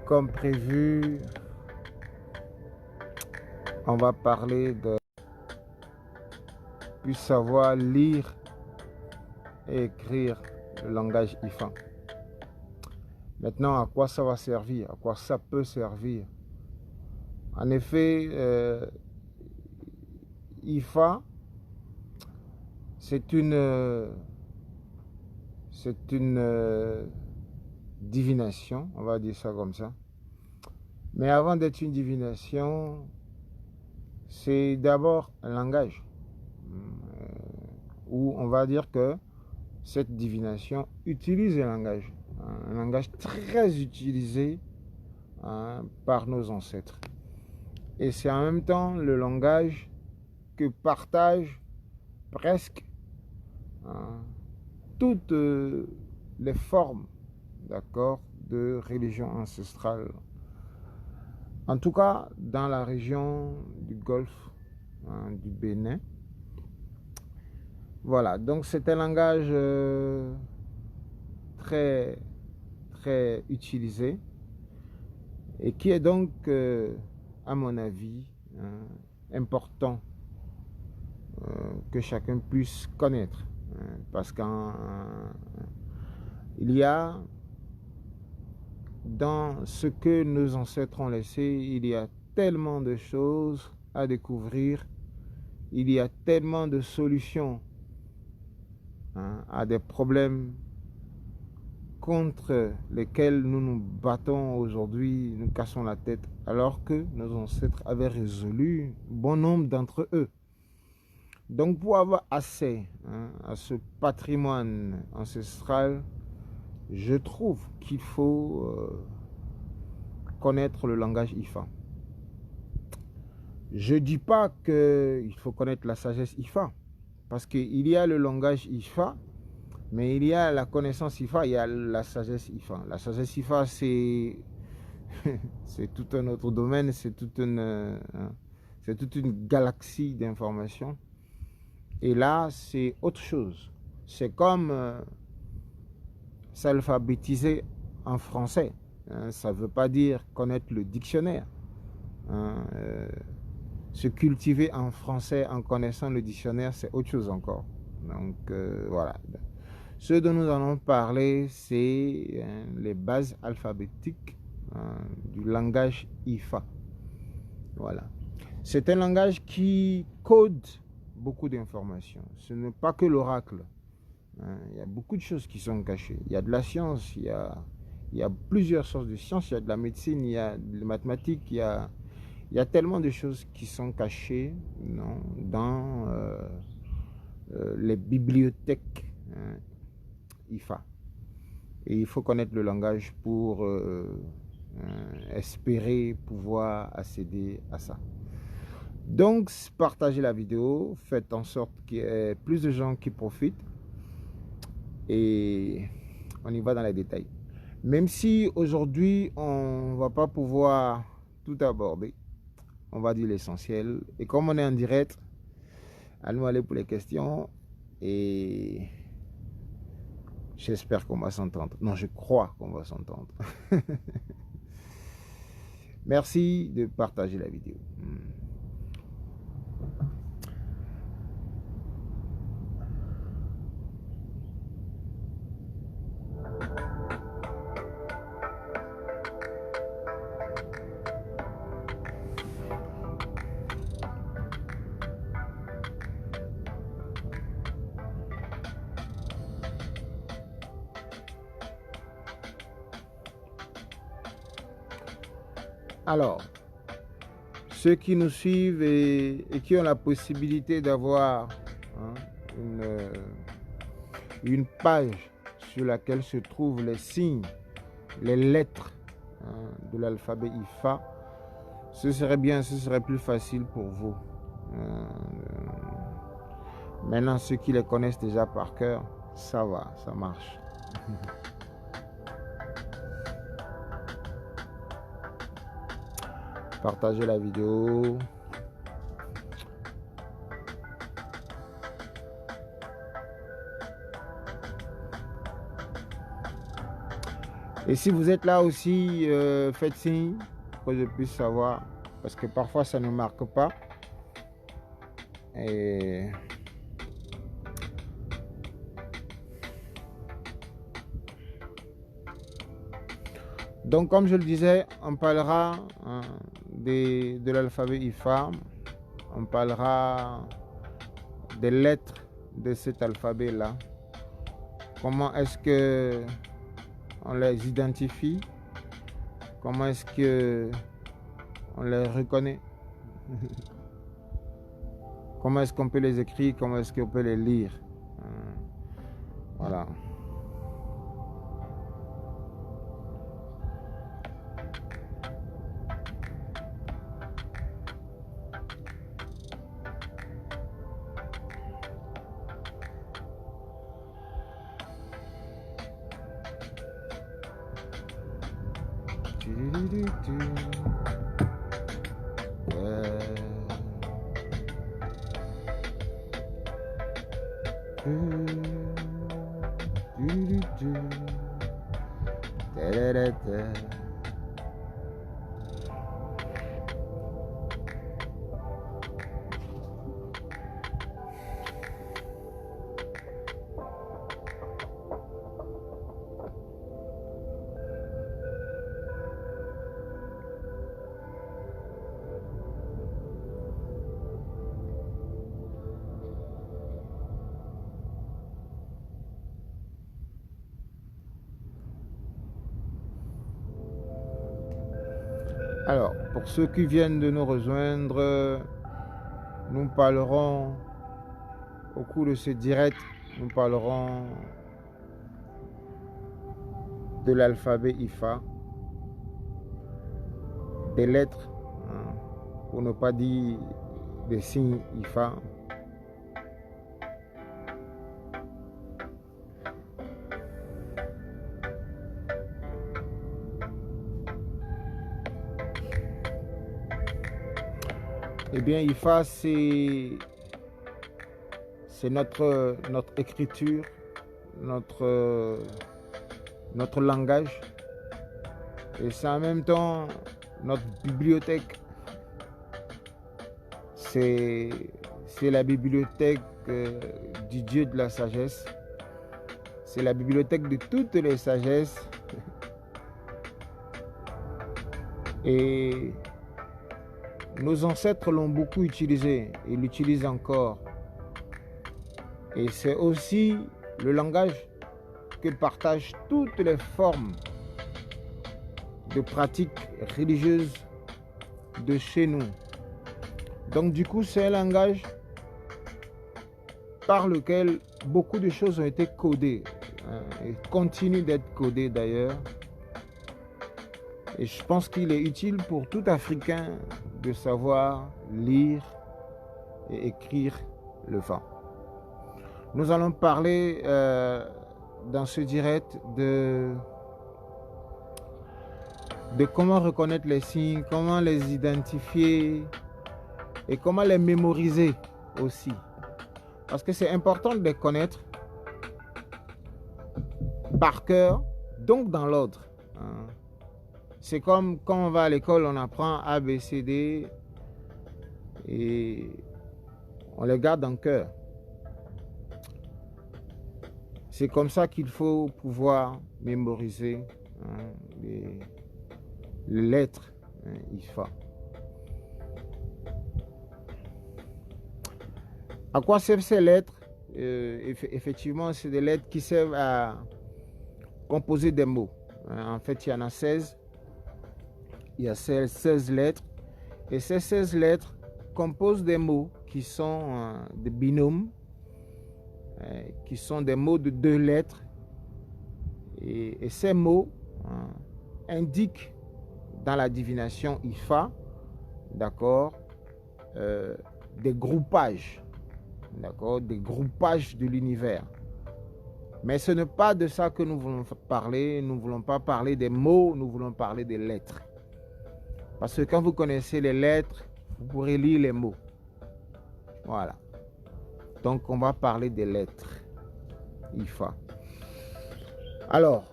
Comme prévu, on va parler de puis savoir lire et écrire le langage IFA. Maintenant, à quoi ça va servir? À quoi ça peut servir? En effet, IFA, c'est une divination, on va dire ça comme ça. Mais avant d'être une divination, c'est d'abord un langage. Où on va dire que cette divination utilise un langage très utilisé par nos ancêtres. Et c'est en même temps le langage que partagent presque toutes les formes, d'accord, de religion ancestrale. En tout cas, dans la région du Golfe, du Bénin. Voilà, donc c'est un langage très, très utilisé et qui est donc, à mon avis, important que chacun puisse connaître. Parce qu'il y a, dans ce que nos ancêtres ont laissé, il y a tellement de choses à découvrir, il y a tellement de solutions à des problèmes contre lesquels nous nous battons aujourd'hui, nous cassons la tête, alors que nos ancêtres avaient résolu bon nombre d'entre eux. Donc pour avoir accès à ce patrimoine ancestral, je trouve qu'il faut connaître le langage IFA. Je ne dis pas qu'il faut connaître la sagesse IFA, parce qu'il y a le langage IFA, mais il y a la connaissance IFA, il y a la sagesse IFA. La sagesse IFA, c'est tout un autre domaine, c'est toute une galaxie d'informations. Et là, c'est autre chose. C'est comme s'alphabétiser en français. Ça ne veut pas dire connaître le dictionnaire. Se cultiver en français en connaissant le dictionnaire, c'est autre chose encore. Donc, voilà. Ce dont nous allons parler, c'est les bases alphabétiques du langage IFA. Voilà. C'est un langage qui code beaucoup d'informations. Ce n'est pas que l'oracle. Il y a beaucoup de choses qui sont cachées. Il y a de la science, il y a plusieurs sortes de sciences, il y a de la médecine, il y a de mathématiques, il y a tellement de choses qui sont cachées dans les bibliothèques IFA. Et il faut connaître le langage pour espérer pouvoir accéder à ça. Donc, partagez la vidéo, faites en sorte qu'il y ait plus de gens qui profitent et on y va dans les détails. Même si aujourd'hui, on ne va pas pouvoir tout aborder, on va dire l'essentiel. Et comme on est en direct, allons aller pour les questions et j'espère qu'on va s'entendre. Non, je crois qu'on va s'entendre. Merci de partager la vidéo. Alors, ceux qui nous suivent et qui ont la possibilité d'avoir une page sur laquelle se trouvent les signes, les lettres de l'alphabet IFA, ce serait bien, ce serait plus facile pour vous. Maintenant, ceux qui les connaissent déjà par cœur, ça va, ça marche. Partagez la vidéo. Et si vous êtes là aussi, faites signe pour que je puisse savoir, parce que parfois ça ne marque pas. Et donc, comme je le disais, on parlera de l'alphabet IFA, on parlera des lettres de cet alphabet-là. Comment est-ce que on les identifie? Comment est-ce que on les reconnaît? Comment est-ce qu'on peut les écrire? Comment est-ce qu'on peut les lire? Voilà. Alors, pour ceux qui viennent de nous rejoindre, nous parlerons, au cours de ce direct, nous parlerons de l'alphabet IFA, des lettres, pour ne pas dire des signes IFA. Eh bien, IFA, c'est notre écriture, notre langage. Et c'est en même temps notre bibliothèque. C'est la bibliothèque du Dieu de la sagesse. C'est la bibliothèque de toutes les sagesses. Et nos ancêtres l'ont beaucoup utilisé et l'utilisent encore. Et c'est aussi le langage que partagent toutes les formes de pratiques religieuses de chez nous. Donc du coup, c'est un langage par lequel beaucoup de choses ont été codées et continuent d'être codées d'ailleurs. Et je pense qu'il est utile pour tout Africain de savoir lire et écrire le fa. Nous allons parler dans ce direct de comment reconnaître les signes, comment les identifier et comment les mémoriser aussi. Parce que c'est important de les connaître par cœur, donc dans l'ordre. C'est comme quand on va à l'école, on apprend A, B, C, D et on les garde en cœur. C'est comme ça qu'il faut pouvoir mémoriser les lettres IFA. À quoi servent ces lettres? Effectivement, c'est des lettres qui servent à composer des mots. En fait, il y en a 16. Il y a 16 lettres. Et ces 16 lettres composent des mots qui sont des binômes, qui sont des mots de 2 lettres. Et ces mots indiquent dans la divination IFA, d'accord, des groupages, d'accord, des groupages de l'univers. Mais ce n'est pas de ça que nous voulons parler. Nous ne voulons pas parler des mots, nous voulons parler des lettres. Parce que quand vous connaissez les lettres, vous pourrez lire les mots. Voilà. Donc, on va parler des lettres IFA. Alors,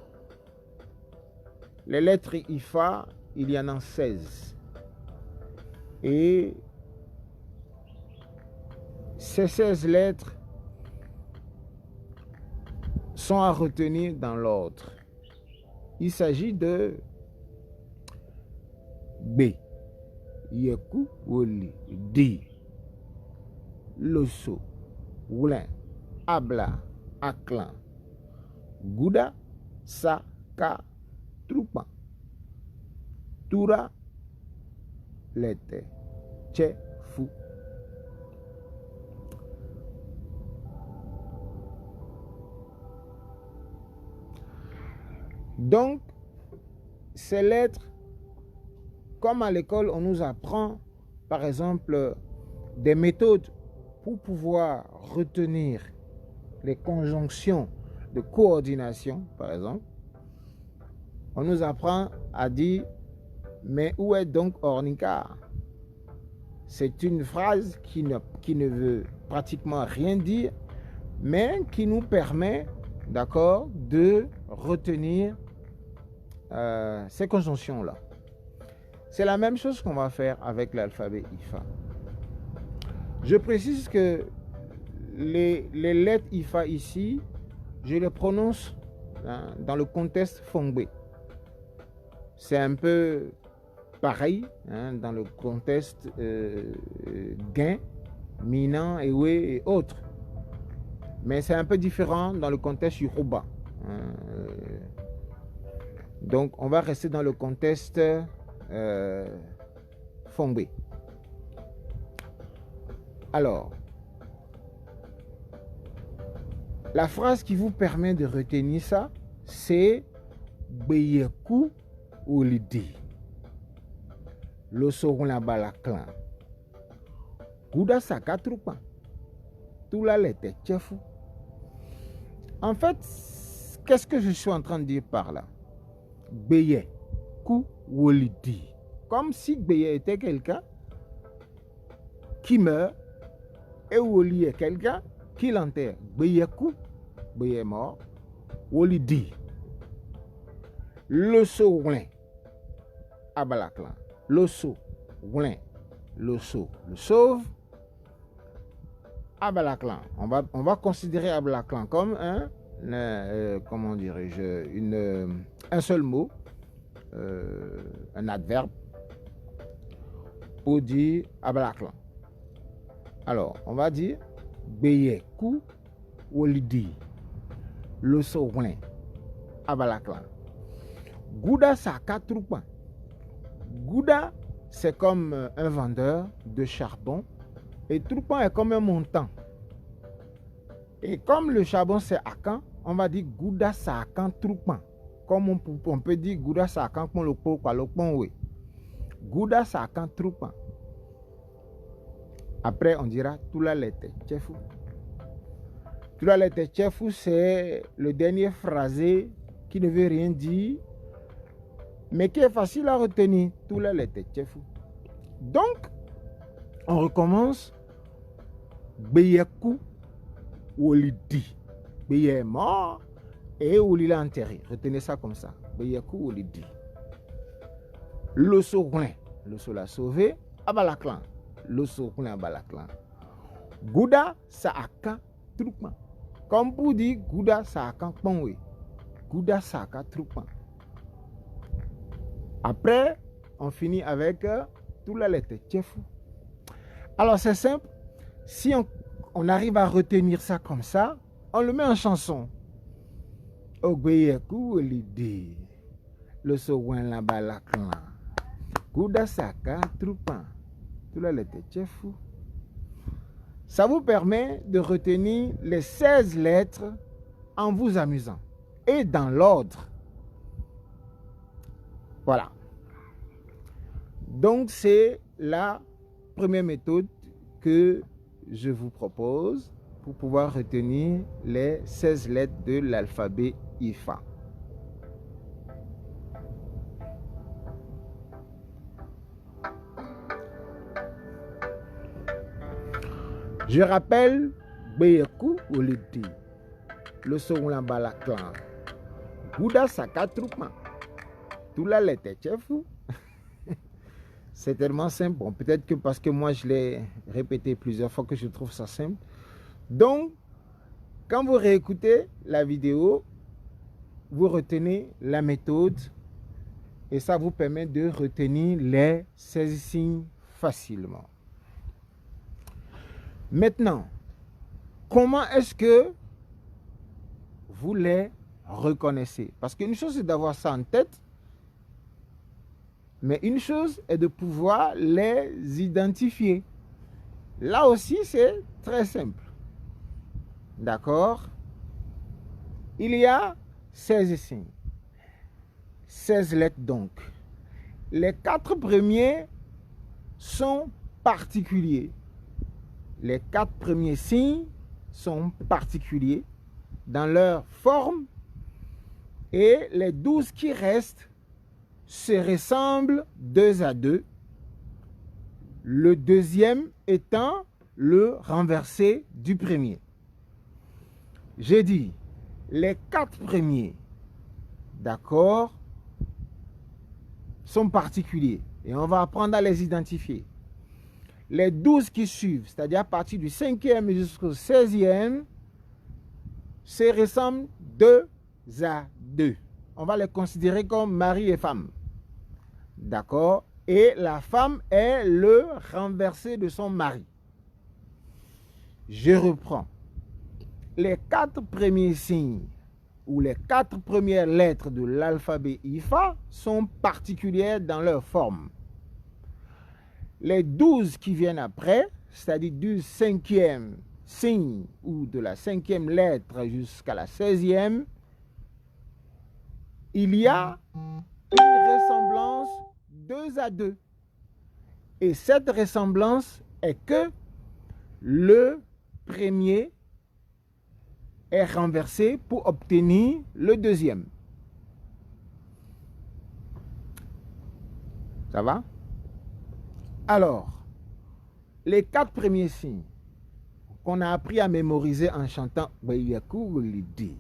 les lettres IFA, il y en a 16. Et ces 16 lettres sont à retenir dans l'ordre. Il s'agit de B, Yeku, Woli, Di, Loso, Wulin, Abla, Aklan, Gouda, Sa, Ka, Trupan, Tura, Lete, Che, Fou. Donc, ces lettres, comme à l'école, on nous apprend, par exemple, des méthodes pour pouvoir retenir les conjonctions de coordination, par exemple. On nous apprend à dire, mais où est donc Ornicar? C'est une phrase qui ne veut pratiquement rien dire, mais qui nous permet, d'accord, de retenir ces conjonctions-là. C'est la même chose qu'on va faire avec l'alphabet IFA. Je précise que les lettres IFA ici, je les prononce dans le contexte Fongbe. C'est un peu pareil dans le contexte Guin, Minan, Ewe et autres. Mais c'est un peu différent dans le contexte Yoruba. Donc, on va rester dans le contexte Fongbe. Alors, la phrase qui vous permet de retenir ça, c'est Beyeku Olidi. Le Soron la balaklan. Gouda Saka Trupan. Tout la lettre tchefou. En fait, qu'est-ce que je suis en train de dire par là? Beye, Kou, Wolidi. Comme si Beye était quelqu'un qui meurt et Woli est quelqu'un qui l'enterre. Beye Kou, Beye est mort. Wolidi. Le Soulin, Abalaklan. Le Soulin, le sauve. Abalaklan. On va considérer Abalaklan comme comment dirais-je, un seul mot, un adverbe pour dire Abalaklan. Alors, on va dire Beye Kou Wolidi. Le Soulin, Abalaklan. Gouda Saka Trupan. Gouda, c'est comme un vendeur de charbon. Et Trupan est comme un montant. Et comme le charbon c'est Akan, on va dire Gouda Sakan Trupan. Comme on peut dire Gouda Sakan pour le pot, le pont, oui. Gouda Sakan Trupan. Après, on dira Tula Lete Tchefou. Tula Lete Tchefou, c'est le dernier phrasé qui ne veut rien dire, mais qui est facile à retenir. Tula Lete Tchefou. Donc, on recommence. Beyeku Wolidi. Beye est mort et Woli l'a enterré. Retenez ça comme ça. Beyeku Wolidi. Le Soulin. Le Soul l'a sauvé. Abalaklan. Le Soulin Abalaklan. Gouda Saaka Trupan. Comme pour dire Gouda Saaka Ponwe. Gouda Saaka Trupan. Après, on finit avec toute la lettre Tchefou. Alors c'est simple. Si on arrive à retenir ça comme ça, on le met en chanson. Ogbeyeku Olidi. Le Sowen la balaklan. Gouda Saka Trupan. Tout là lettre Tchefou. Ça vous permet de retenir les 16 lettres en vous amusant. Et dans l'ordre. Voilà. Donc c'est la première méthode que je vous propose pour pouvoir retenir les 16 lettres de l'alphabet IFA. Je rappelle Beyeku Olidi, le Soula Balaklan, Gouda Saka Trupan, Tout la lettre, tu es fou. C'est tellement simple. Bon, peut-être que parce que moi, je l'ai répété plusieurs fois que je trouve ça simple. Donc, quand vous réécoutez la vidéo, vous retenez la méthode et ça vous permet de retenir les 16 signes facilement. Maintenant, comment est-ce que vous les reconnaissez? Parce qu'une chose c'est d'avoir ça en tête, mais une chose est de pouvoir les identifier. Là aussi, c'est très simple. D'accord? Il y a 16 signes. 16 lettres donc. Les 4 premiers sont particuliers. Les 4 premiers signes sont particuliers dans leur forme et les 12 qui restent se ressemblent 2 à 2. Le deuxième étant le renversé du premier. J'ai dit les 4 premiers, d'accord, sont particuliers et on va apprendre à les identifier. Les 12 qui suivent, c'est-à-dire à partir du 5e jusqu'au 16e, se ressemblent 2 à 2. On va les considérer comme mari et femme. D'accord? Et la femme est le renversé de son mari. Je reprends. Les 4 premiers signes ou les 4 premières lettres de l'alphabet IFA sont particulières dans leur forme. Les 12 qui viennent après, c'est-à-dire du 5e signe ou de la 5e lettre jusqu'à la 16e, il y a une ressemblance 2 à 2. Et cette ressemblance est que le premier est renversé pour obtenir le deuxième. Ça va? Alors, les 4 premiers signes qu'on a appris à mémoriser en chantant Bayakou Lidi.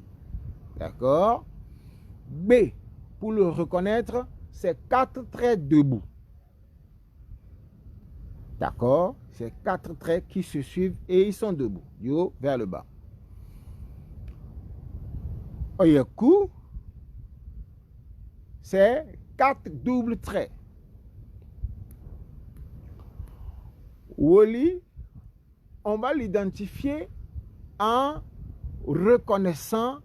D'accord? B, pour le reconnaître, c'est 4 traits debout. D'accord? C'est 4 traits qui se suivent et ils sont debout, du haut vers le bas. Oyaku, c'est 4 doubles traits. Woli, on va l'identifier en reconnaissant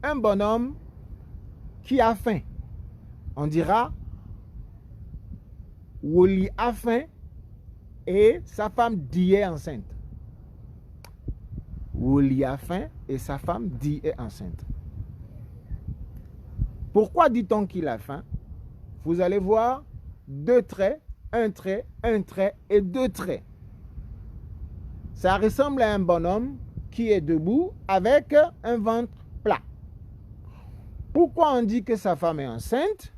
un bonhomme qui a faim. On dira Woli a faim et sa femme dit est enceinte. Woli a faim et sa femme dit est enceinte. Pourquoi dit-on qu'il a faim? Vous allez voir 2 traits, un trait et 2 traits. Ça ressemble à un bonhomme qui est debout avec un ventre plat. Pourquoi on dit que sa femme est enceinte?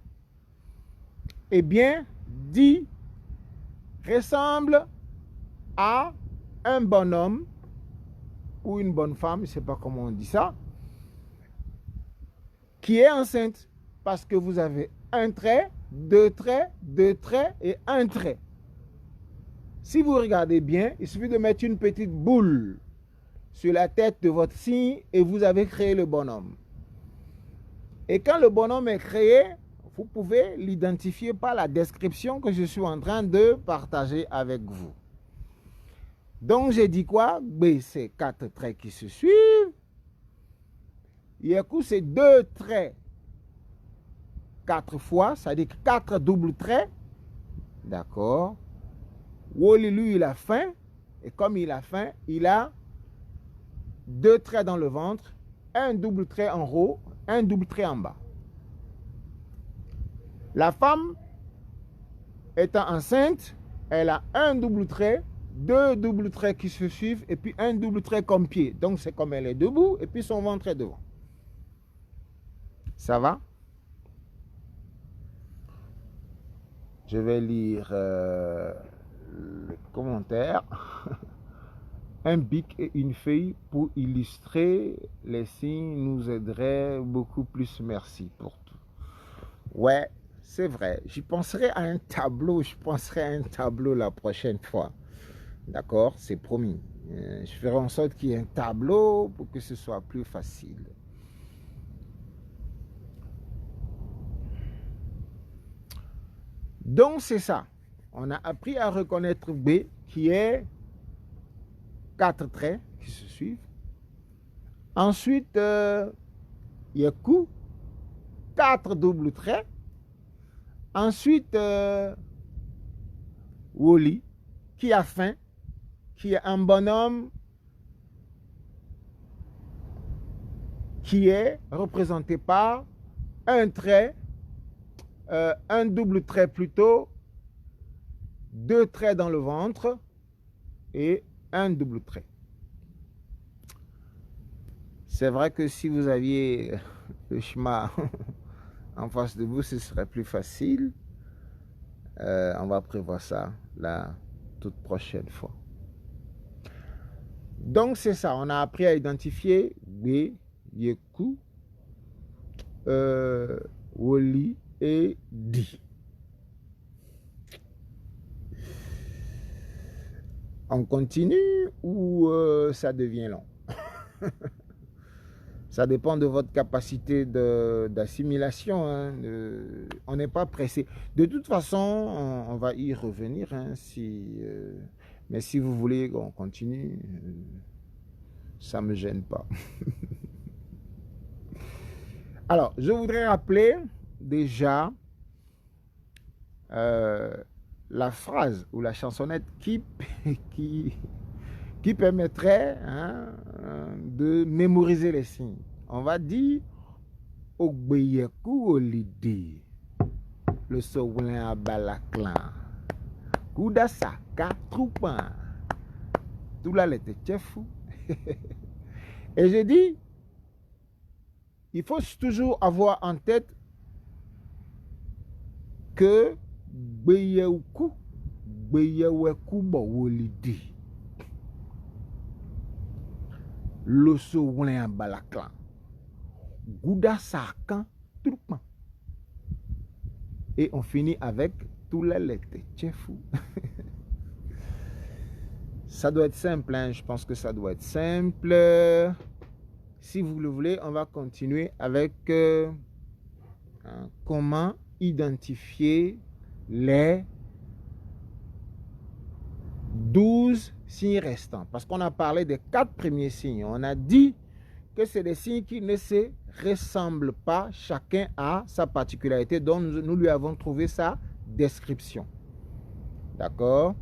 Eh bien, dit ressemble à un bonhomme ou une bonne femme, je ne sais pas comment on dit ça, qui est enceinte parce que vous avez un trait, 2 traits, 2 traits et un trait. Si vous regardez bien, il suffit de mettre une petite boule sur la tête de votre signe et vous avez créé le bonhomme. Et quand le bonhomme est créé, vous pouvez l'identifier par la description que je suis en train de partager avec vous. Donc j'ai dit quoi? B, c'est 4 traits qui se suivent. Yaku, c'est 2 traits 4 fois, c'est-à-dire 4 doubles traits. D'accord? Woli, lui, il a faim. Et comme il a faim, il a 2 traits dans le ventre, un double trait en haut, un double trait en bas. La femme étant enceinte, elle a un double trait, 2 doubles traits qui se suivent et puis un double trait comme pied. Donc c'est comme elle est debout et puis son ventre est devant. Ça va? Je vais lire le commentaire. Un bic et une feuille pour illustrer les signes nous aiderait beaucoup plus. Merci pour tout. Ouais, c'est vrai. J'y penserai à un tableau. Je penserai à un tableau la prochaine fois. D'accord? C'est promis. Je ferai en sorte qu'il y ait un tableau pour que ce soit plus facile. Donc, c'est ça. On a appris à reconnaître B, qui est 4 traits qui se suivent. Ensuite, il y a Q, 4 doubles traits. Ensuite, Woli, qui a faim, qui est un bonhomme qui est représenté par un trait, un double trait plutôt, 2 traits dans le ventre et un double trait. C'est vrai que si vous aviez le schéma en face de vous, ce serait plus facile. On va prévoir ça la toute prochaine fois. Donc c'est ça, on a appris à identifier B, Yeku, Woli et Di. On continue ou ça devient long? Ça dépend de votre capacité d'assimilation. Hein, on n'est pas pressé. De toute façon, on va y revenir. Hein, mais si vous voulez qu'on continue, ça ne me gêne pas. Alors, je voudrais rappeler déjà la phrase ou la chansonnette qui permettrait de mémoriser les signes. On va dire Ogbeyeku Olidi, le Sowlen Abalaklan, Koudasaka Troupan, tout là l'était chefou. Et j'ai dit, il faut toujours avoir en tête que Beyeku Olidi. Le Sowlen Balaklan. Gouda Sakan Troupan. Et on finit avec tout la lettre. Tchefou. Ça doit être simple, hein? Je pense que ça doit être simple. Si vous le voulez, on va continuer avec comment identifier les 12 signes restants. Parce qu'on a parlé des 4 premiers signes. On a dit que c'est des signes qui ne se ressemblent pas. Chacun a sa particularité. Donc, nous lui avons trouvé sa description. D'accord?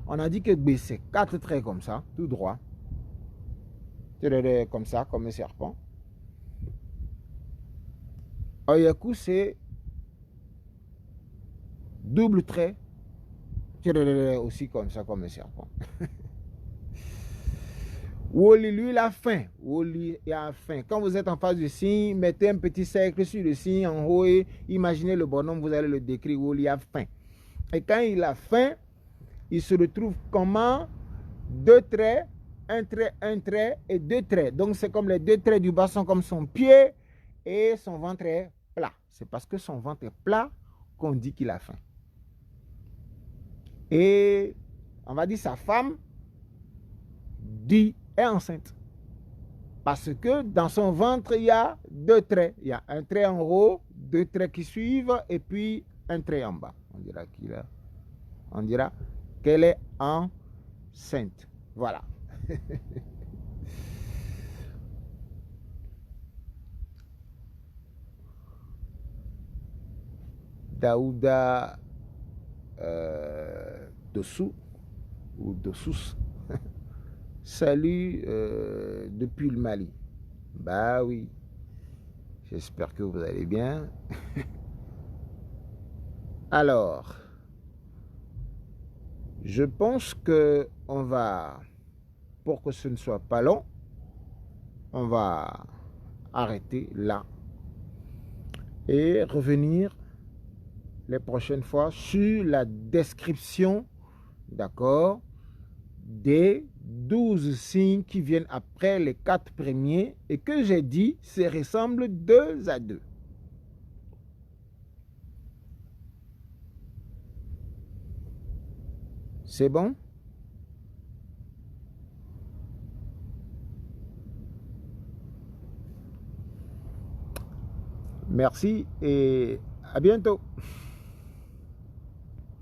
On a dit que B, c'est 4 traits comme ça, tout droit. Comme ça, comme un serpent. Oyaku, c'est double trait. Aussi comme ça, comme un serpent. Woli, lui, il a faim. Woli, il a faim. Quand vous êtes en face du signe, mettez un petit cercle sur le signe en haut et imaginez le bonhomme, vous allez le décrire. Woli a faim. Et quand il a faim, il se retrouve comment? 2 traits, un trait et 2 traits. Donc c'est comme les 2 traits du bas sont comme son pied et son ventre est plat. C'est parce que son ventre est plat qu'on dit qu'il a faim. Et on va dire sa femme dit est enceinte. Parce que dans son ventre, il y a 2 traits. Il y a un trait en haut, 2 traits qui suivent et puis un trait en bas. On dira qu'elle est enceinte. Voilà. Daouda dessous ou dessous. Salut depuis le Mali. Bah oui. J'espère que vous allez bien. Alors, je pense que on va, pour que ce ne soit pas long, on va arrêter là et revenir les prochaines fois sur la description, d'accord, des 12 signes qui viennent après les 4 premiers et que j'ai dit se ressemblent 2 à 2. C'est bon? Merci et à bientôt.